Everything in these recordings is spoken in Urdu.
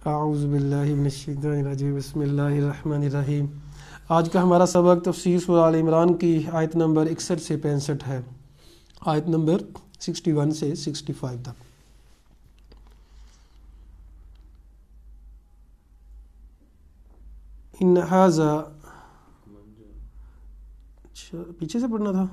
اعوذ باللہ من الشیطان الرجیم، بسم اللہ الرحمن الرحیم۔ آج کا ہمارا سبق تفسیر سورہ آل عمران کی آیت نمبر 61 سے 65 ہے، آیت نمبر 61 سے 65 تک۔ ان ھذا، پیچھے سے پڑھنا تھا،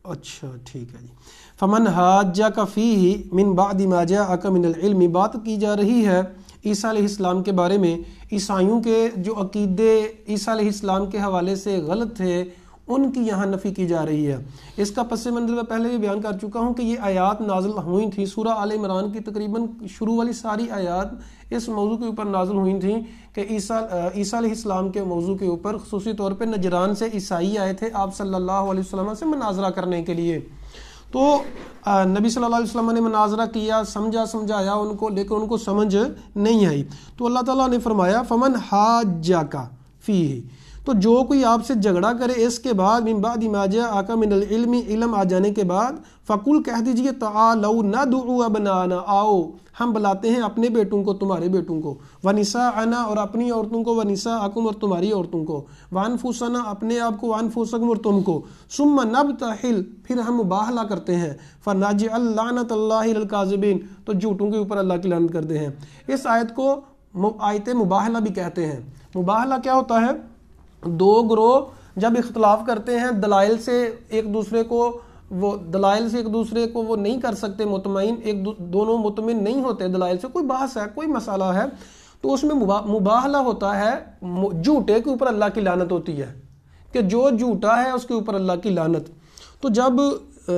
اچھا ٹھیک ہے جی۔ فمن حاجک فیہ من بعد ما جاءک من العلم، بات کی جا رہی ہے عیسیٰ علیہ السلام کے بارے میں۔ عیسائیوں کے جو عقیدے عیسیٰ علیہ السلام کے حوالے سے غلط تھے ان کی یہاں نفی کی جا رہی ہے۔ اس کا پس منظر میں پہلے بھی بیان کر چکا ہوں کہ یہ آیات نازل ہوئی تھیں، سورہ آل عمران کی تقریباً شروع والی ساری آیات اس موضوع کے اوپر نازل ہوئی تھیں کہ عیسیٰ علیہ السلام کے موضوع کے اوپر خصوصی طور پہ نجران سے عیسائی آئے تھے آپ صلی اللہ علیہ وسلم سے مناظرہ کرنے کے لیے۔ تو نبی صلی اللہ علیہ وسلم نے مناظرہ کیا، سمجھایا ان کو، لیکن ان کو سمجھ نہیں آئی۔ تو اللہ تعالیٰ نے فرمایا فمن حاجک فیہ، تو جو کوئی آپ سے جھگڑا کرے اس کے بعد، من بعد ما جاءک من العلم، علم آ جانے کے بعد، فقل کہہ دیجئے تعالوا ندعو ابنانا، آؤ ہم بلاتے ہیں اپنے بیٹوں کو، تمہارے بیٹوں کو، ونساءنا اور اپنی عورتوں کو، ونساءکم اور تمہاری عورتوں کو، وانفسنا اپنے آپ کو، وانفسکم اور تم کو، ثم نبتہل پھر ہم مباہلہ کرتے ہیں، فنجعل لعنت اللہ علی الکاذبین تو جھوٹوں کے اوپر اللہ کی لعنت کرتے ہیں۔ اس آیت کو آیت مباہلہ بھی کہتے ہیں۔ مباہلہ کیا ہوتا ہے؟ دو گروہ جب اختلاف کرتے ہیں دلائل سے ایک دوسرے کو وہ نہیں کر سکتے مطمئن، دونوں مطمئن نہیں ہوتے دلائل سے، کوئی بحث ہے، کوئی مسئلہ ہے، تو اس میں مباہلہ ہوتا ہے، جھوٹے کے اوپر اللہ کی لعنت ہوتی ہے کہ جو جھوٹا ہے اس کے اوپر اللہ کی لعنت۔ تو جب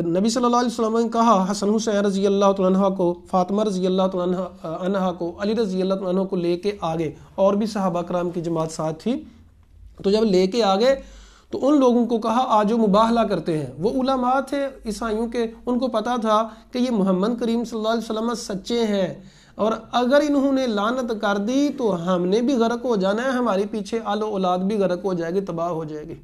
نبی صلی اللہ علیہ وسلم نے کہا حسن حسین رضی اللہ تعالیٰ عنہ کو، فاطمہ رضی اللہ تعالیٰ عنہ کو، علی رضی اللہ تعالیٰ عنہ کو لے کے آگے، اور بھی صحابہ کرام کی جماعت ساتھ تھی، تو جب لے کے آگے تو ان لوگوں کو کہا آجو مباہلہ کرتے ہیں۔ وہ علماء تھے عیسائیوں کے، ان کو پتا تھا کہ یہ محمد کریم صلی اللہ علیہ وسلم سچے ہیں، اور اگر انہوں نے لعنت کر دی تو ہم نے بھی غرق ہو جانا ہے، ہماری پیچھے آل و اولاد بھی غرق ہو جائے گی، تباہ ہو جائے گی۔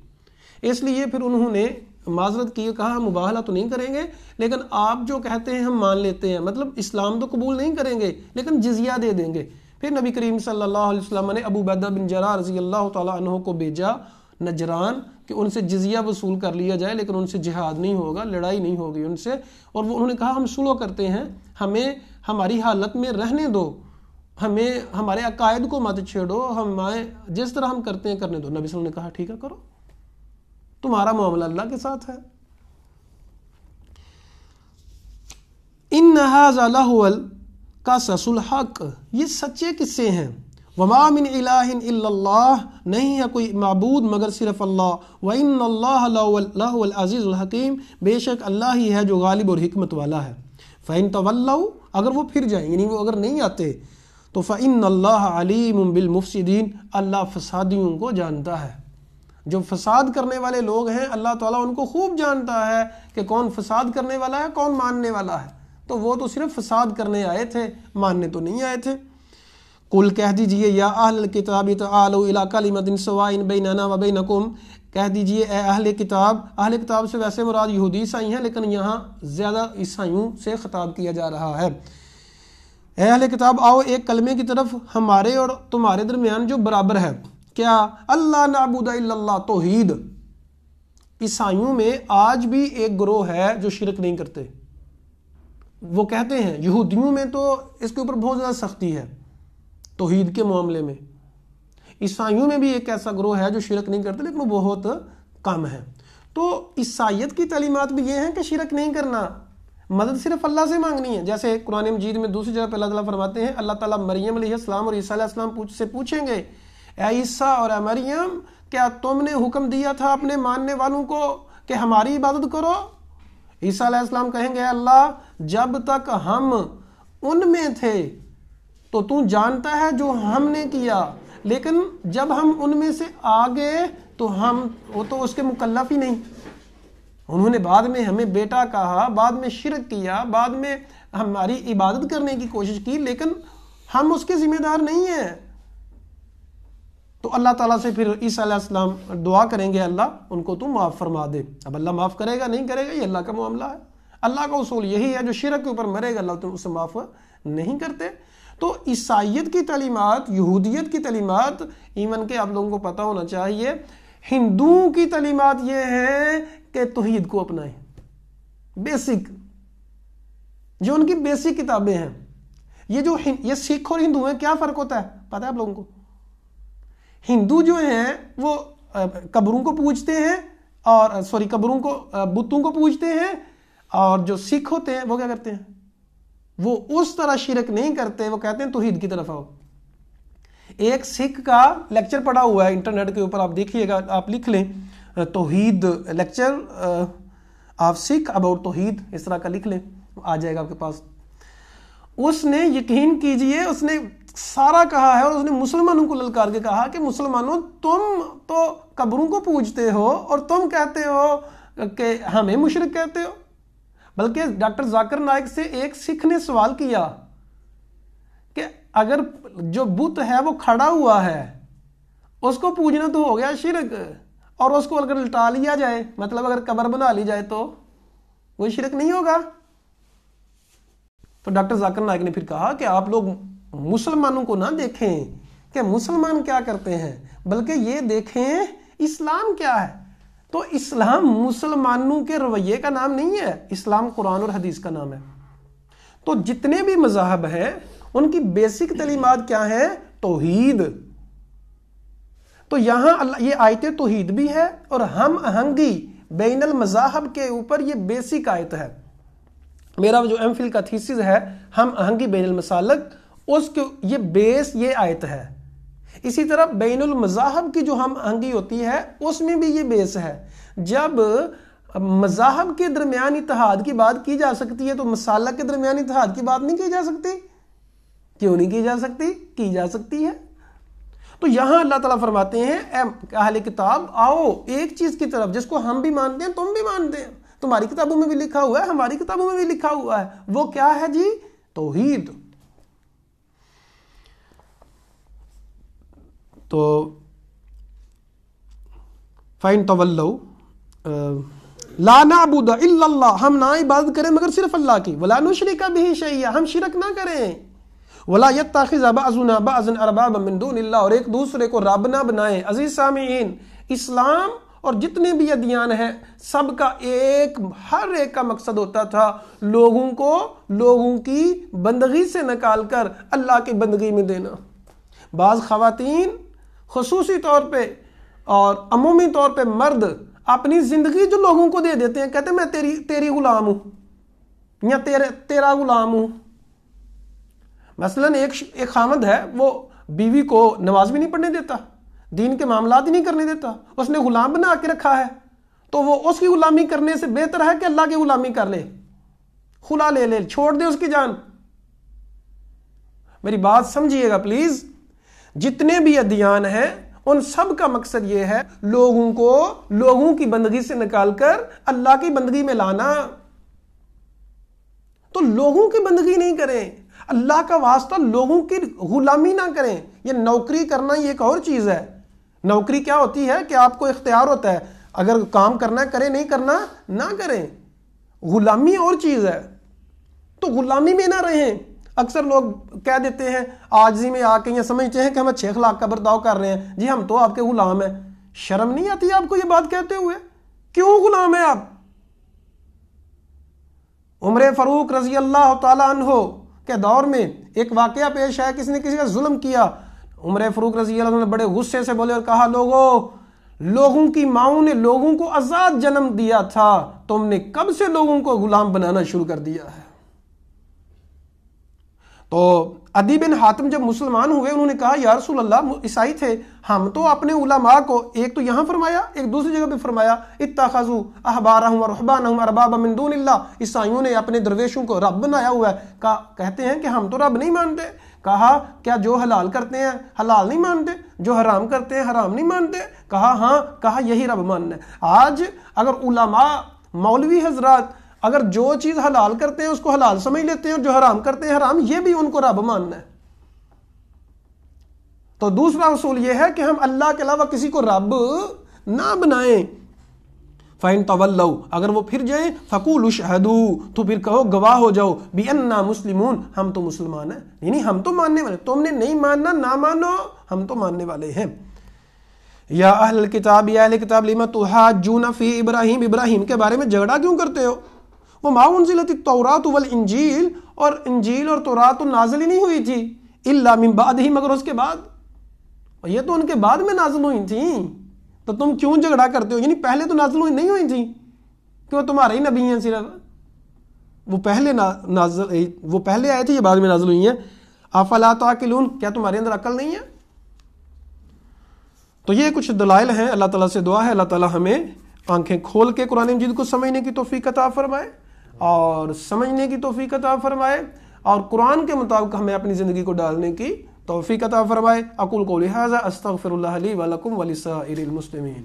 اس لیے پھر انہوں نے معذرت کی، کہا ہم مباہلہ تو نہیں کریں گے، لیکن آپ جو کہتے ہیں ہم مان لیتے ہیں، مطلب اسلام تو قبول نہیں کریں گے لیکن جزیہ دے دیں گے۔ پھر نبی کریم صلی اللہ علیہ وسلم نے ابو عبیدہ بن جراح رضی اللہ تعالیٰ عنہ کو بھیجا نجران کہ ان سے جزیہ وصول کر لیا جائے، لیکن ان سے جہاد نہیں ہوگا، لڑائی نہیں ہوگی ان سے، اور انہوں نے کہا ہم صلح کرتے ہیں، ہمیں ہماری حالت میں رہنے دو، ہمیں ہمارے عقائد کو مت چھیڑو، ہمیں جس طرح ہم کرتے ہیں کرنے دو۔ نبی صلی اللہ علیہ وسلم نے کہا ٹھیک ہے کرو، تمہارا معاملہ اللہ کے ساتھ ہے۔ ان ھذا لہو القصص الحق، یہ سچے قصے ہیں۔ وما من الہ الا اللہ، نہیں ہے کوئی معبود مگر صرف اللہ۔ وان اللہ لہو العزیز الحکیم، بے شک اللہ ہی ہے جو غالب اور حکمت والا ہے۔ فان تولوا، اگر وہ پھر جائیں یعنی وہ اگر نہیں آتے تو فان اللہ علیم بالمفسدین، اللہ فسادیوں کو جانتا ہے۔ جو فساد کرنے والے لوگ ہیں اللہ تعالیٰ ان کو خوب جانتا ہے کہ کون فساد کرنے والا ہے، کون ماننے والا ہے، تو وہ تو صرف فساد کرنے آئے تھے، ماننے تو نہیں آئے تھے۔ قل کہہ دیجئے یا اہل الکتاب تعالوا الی کلمۃ سواء بیننا و بینکم، کہہ دیجئے اے اہل کتاب، اہل کتاب سے ویسے مراد یہودی عیسائی ہیں، لیکن یہاں زیادہ عیسائیوں سے خطاب کیا جا رہا ہے۔ اے اہل کتاب آؤ ایک کلمے کی طرف ہمارے اور تمہارے درمیان جو برابر ہے، کیا؟ اللہ نعبد الا اللہ، توحید۔ عیسائیوں میں آج بھی ایک گروہ ہے جو شرک نہیں کرتے، وہ کہتے ہیں، یہودیوں میں تو اس کے اوپر بہت زیادہ سختی ہے توحید کے معاملے میں، عیسائیوں میں بھی ایک ایسا گروہ ہے جو شرک نہیں کرتے لیکن وہ بہت کم ہے۔ تو عیسائیت کی تعلیمات بھی یہ ہیں کہ شرک نہیں کرنا، مدد صرف اللہ سے مانگنی ہے۔ جیسے قرآن مجید میں دوسری جگہ پہ اللہ تعالیٰ فرماتے ہیں، اللہ تعالیٰ مریم علیہ السلام اور عیسیٰ علیہ السلام سے پوچھیں گے، اے عیسیٰ اور اے مریم، کیا تم نے حکم دیا تھا اپنے ماننے والوں کو کہ ہماری عبادت کرو؟ عیسیٰ علیہ السلام کہیں گے، اللہ جب تک ہم ان میں تھے تو تو جانتا ہے جو ہم نے کیا، لیکن جب ہم ان میں سے آگے تو وہ تو اس کے مکلف ہی نہیں۔ انہوں نے بعد میں ہمیں بیٹا کہا، بعد میں شرک کیا، بعد میں ہماری عبادت کرنے کی کوشش کی، لیکن ہم اس کے ذمہ دار نہیں ہیں۔ تو اللہ تعالیٰ سے پھر عیسیٰ علیہ السلام دعا کریں گے، اللہ ان کو تو معاف فرما دے۔ اب اللہ معاف کرے گا نہیں کرے گا یہ اللہ کا معاملہ ہے، اللہ کا اصول یہی ہے، جو شرک کے اوپر مرے گا اللہ تو اسے معاف نہیں کرتے۔ تو عیسائیت کی تعلیمات، یہودیت کی تعلیمات، ایون کہ آپ لوگوں کو پتہ ہونا چاہیے ہندوؤں کی تعلیمات یہ ہے کہ توحید کو اپنائیں، بیسک، جو ان کی بیسک کتابیں ہیں۔ یہ سکھ اور ہندو ہیں، کیا فرق ہوتا ہے پتہ ہے آپ لوگوں کو؟ ہندو جو ہیں وہ قبروں کو پوجتے ہیں، اور بتوں کو پوجتے ہیں، اور جو سکھ ہوتے ہیں وہ کیا کرتے ہیں؟ وہ اس طرح شرک نہیں کرتے، وہ کہتے ہیں توحید کی طرف آؤ۔ ایک سکھ کا لیکچر پڑا ہوا ہے انٹرنیٹ کے اوپر، آپ دیکھیے گا، آپ لکھ لیں توحید لیکچر آف سکھ اباؤٹ توحید، اس طرح کا لکھ لیں، آ جائے گا آپ کے پاس۔ اس نے یقین کیجئے اس نے سارا کہا ہے، اور اس نے مسلمانوں کو للکار کے کہا کہ مسلمانوں تم تو قبروں کو پوجتے ہو اور تم کہتے ہو کہ ہمیں مشرک کہتے ہو۔ بلکہ ڈاکٹر ذاکر نائک سے ایک سکھ نے سوال کیا کہ اگر جو بت ہے وہ کھڑا ہوا ہے اس کو پوجنا تو ہو گیا شرک، اور اس کو اگر لٹا لیا جائے، مطلب اگر قبر بنا لی جائے تو وہ شرک نہیں ہوگا؟ تو ڈاکٹر ذاکر نائک نے پھر کہا کہ آپ لوگ مسلمانوں کو نہ دیکھیں کہ مسلمان کیا کرتے ہیں، بلکہ یہ دیکھیں اسلام کیا ہے۔ تو اسلام مسلمانوں کے رویے کا نام نہیں ہے، اسلام قرآن اور حدیث کا نام ہے۔ تو جتنے بھی مذاہب ہیں ان کی بیسک تعلیمات کیا ہیں؟ توحید۔ تو یہاں یہ آیت توحید بھی ہے، اور ہم آہنگی بین المذاہب کے اوپر یہ بیسک آیت ہے۔ میرا جو ایم فل کا تھیسس ہے ہم آہنگی بین المسالک، اس کے یہ بیس یہ آیت ہے۔ اسی طرح بین المذاہب کی جو ہم آہنگی ہوتی ہے اس میں بھی یہ بیس ہے۔ جب مذاہب کے درمیان اتحاد کی بات کی جا سکتی ہے تو مسالک کے درمیان اتحاد کی بات نہیں کی جا سکتی؟ کیوں نہیں کی جا سکتی؟ کی جا سکتی ہے۔ تو یہاں اللہ تعالیٰ فرماتے ہیں اے اہل کتاب آؤ ایک چیز کی طرف جس کو ہم بھی مانتے ہیں تم بھی مانتے ہیں، تمہاری کتابوں میں بھی لکھا ہوا ہے ہماری کتابوں میں بھی لکھا ہوا ہے، وہ کیا ہے جی؟ توحید۔ تو فَإِن تَوَلَّوْا لَا نَعْبُدَ إِلَّا اللَّهَ، ہم نہ عبادت کریں مگر صرف اللہ کی، وَلَا نُشْرِكَ بِهِ شَيْئًا، ہم شرک نہ کریں، وَلَا يَتَّخِذَ بَعْضُنَا بَعْضًا أَرْبَابًا مِّن دُونِ اللَّهِ، اور ایک دوسرے کو رب نہ بنائیں۔ عزیز سامعین، اسلام اور جتنے بھی ادیان ہیں سب کا ہر ایک کا مقصد ہوتا تھا لوگوں کی بندگی سے نکال کر اللہ کی بندگی میں دینا۔ بعض خواتین خصوصی طور پہ اور عمومی طور پہ مرد اپنی زندگی جو لوگوں کو دے دیتے ہیں، کہتے ہیں میں تیری غلام ہوں یا تیرا غلام ہوں۔ مثلا ایک خامد ہے، وہ بیوی کو نماز بھی نہیں پڑھنے دیتا، دین کے معاملات ہی نہیں کرنے دیتا، اس نے غلام بنا کے رکھا ہے، تو وہ اس کی غلامی کرنے سے بہتر ہے کہ اللہ کی غلامی کر لے، خلا لے چھوڑ دے اس کی جان۔ میری بات سمجھیے گا پلیز، جتنے بھی ادیان ہیں ان سب کا مقصد یہ ہے لوگوں کی بندگی سے نکال کر اللہ کی بندگی میں لانا۔ تو لوگوں کی بندگی نہیں کریں، اللہ کا واسطہ لوگوں کی غلامی نہ کریں۔ یہ نوکری کرنا یہ ایک اور چیز ہے۔ نوکری کیا ہوتی ہے کہ آپ کو اختیار ہوتا ہے، اگر کام کرنا کریں، نہیں کرنا نہ کریں۔ غلامی اور چیز ہے، تو غلامی میں نہ رہیں۔ اکثر لوگ کہہ دیتے ہیں عاجزی میں آ کے یہ سمجھتے ہیں کہ ہم اچھے اخلاق کا برتاؤ کر رہے ہیں، جی ہم تو آپ کے غلام ہیں۔ شرم نہیں آتی آپ کو یہ بات کہتے ہوئے؟ کیوں غلام ہیں آپ؟ عمر فاروق رضی اللہ تعالی عنہ کے دور میں ایک واقعہ پیش ہے، کسی نے کسی کا ظلم کیا، عمر فاروق رضی اللہ عنہ نے بڑے غصے سے بولے اور کہا لوگوں کی ماؤں نے لوگوں کو آزاد جنم دیا تھا، تم نے کب سے لوگوں کو غلام بنانا شروع کر دیا ہے؟ تو عدی بن حاتم جب مسلمان ہوئے انہوں نے کہا یا رسول اللہ، عیسائی تھے ہم، تو اپنے علماء کو ایک تو یہاں فرمایا، ایک دوسری جگہ پہ فرمایا اتخذوا احبارهم ورهبانهم اربابا من دون اللہ، عیسائیوں نے اپنے درویشوں کو رب بنایا ہوا ہے، کہتے ہیں کہ ہم تو رب نہیں مانتے۔ کہا کیا جو حلال کرتے ہیں حلال نہیں مانتے، جو حرام کرتے ہیں حرام نہیں مانتے؟ کہا ہاں، کہا یہی رب ماننا ہے۔ آج اگر علماء مولوی حضرات اگر جو چیز حلال کرتے ہیں اس کو حلال سمجھ لیتے ہیں اور جو حرام کرتے ہیں حرام، یہ بھی ان کو رب ماننا ہے۔ تو دوسرا اصول یہ ہے کہ ہم اللہ کے علاوہ کسی کو رب نہ بنائیں۔ فَإِن تَوَلَّوْا اگر وہ پھر جائیں فَقُولُوا اشْهَدُوا تو پھر کہو گواہ ہو جاؤ بِأَنَّا مُسْلِمُونَ ہم تو مسلمان ہیں، یعنی ہم تو ماننے والے، تم نے نہیں ماننا نہ مانو، ہم تو ماننے والے ہیں۔ یا اہل الکتاب، یا اہل کتاب لِمَ تُحَاجُّونَ فِي ابراہیم، ابراہیم کے بارے میں جھگڑا کیوں کرتے ہو؟ وَمَا أُنزِلَتِ التَّوْرَاةُ وَالْإِنجِيلُ اور انجیل اور تورات تو نازل ہی نہیں ہوئی تھی، إِلَّا مِن بَعْدِهِ مگر اس کے بعد، اور یہ تو ان کے بعد میں نازل ہوئی تھیں، تو تم کیوں جھگڑا کرتے ہو؟ یعنی پہلے تو نازل ہوئی نہیں ہوئی تھی کہ وہ تمہارے ہی نبی ہیں، صرف وہ پہلے آئے تھے، یہ بعد میں نازل ہوئی ہیں۔ افلا تعقلون کیا تمہارے اندر عقل نہیں ہے؟ تو یہ کچھ دلائل ہیں۔ اللہ تعالیٰ سے دعا ہے اللہ تعالیٰ ہمیں آنکھیں کھول کے قرآن مجید کو سمجھنے کی توفیق عطا فرمائے اور سمجھنے کی توفیق عطا فرمائے، اور قرآن کے مطابق ہمیں اپنی زندگی کو ڈالنے کی توفیق عطا فرمائے۔ اقول قولی ھذا استغفر اللہ لی ولکم ولسائر المسلمین۔